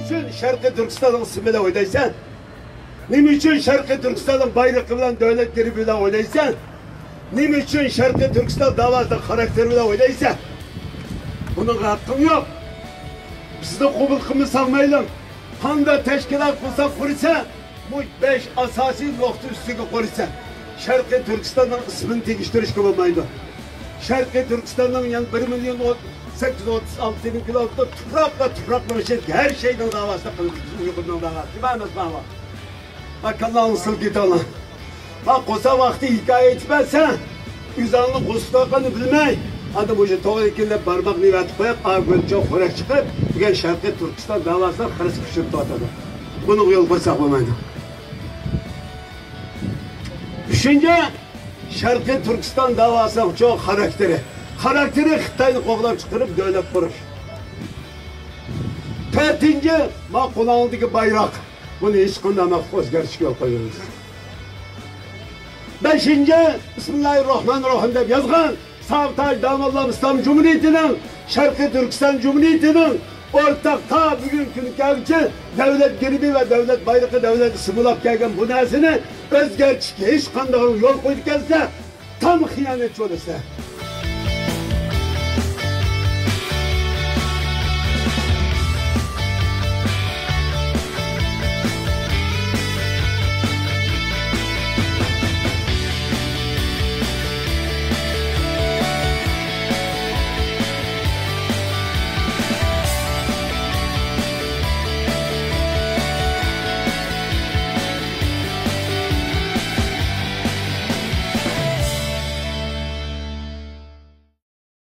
için Şarkı Türkistan'ın ismiyle oynaysan? Ne için Şarkı Türkistan'ın bayrağı bilen devlet gribiyle oynaysan? Ne için Şarkı Türkistan davasında karakteriyle oynaysan? Bunun hakkım yok. Biz de kubulkımı salmayalım. Handa teşkilat kursa kursa, bu 5 asasi nokta üstüne kursa. Şarkı Türkistan'ın ismini tekiştiriş kılmaydı. Şarkı Türkistan'ın yani 1.836.000 kilometre toprakla şey, her şeyden davasında kıldık. Uygunluğun davası. Kime dava? Bak Allah'ın sılgıtı Allah. Bak kosa vakti hikaye etmezsen, üzerine kusurakanı bilmeyin. Adı bu şey toğu ikinde parmak nimet koyup, ağabeyince kurak çıkıp, bugün Şarkı Türkistan davasına kırıs pişirdi atada. Bunu yol koysak olmaydı. Üçüncü, Şarkı Türkistan davasının çok karakteri. Karakteri Xitay'ını koğular çıkarıp devlet kuruş. Dördüncü, bak kulağındaki bayrak. Bunu hiç kundamak özgürlük yok koyuyoruz. Beşinci, Bismillahirrahmanirrahim deyip yazgan, Savtay Damallam İslam Cumhuriyeti'nin, Şarkı Türkistan Cumhuriyeti'nin ortak ta bugünkü gelgisi devlet gribi ve devlet bayrağı devlet simulak gelgen bu nesini özgürlükçe hiç kandağın yol koyduk gelse tam hıyanetçi olursa.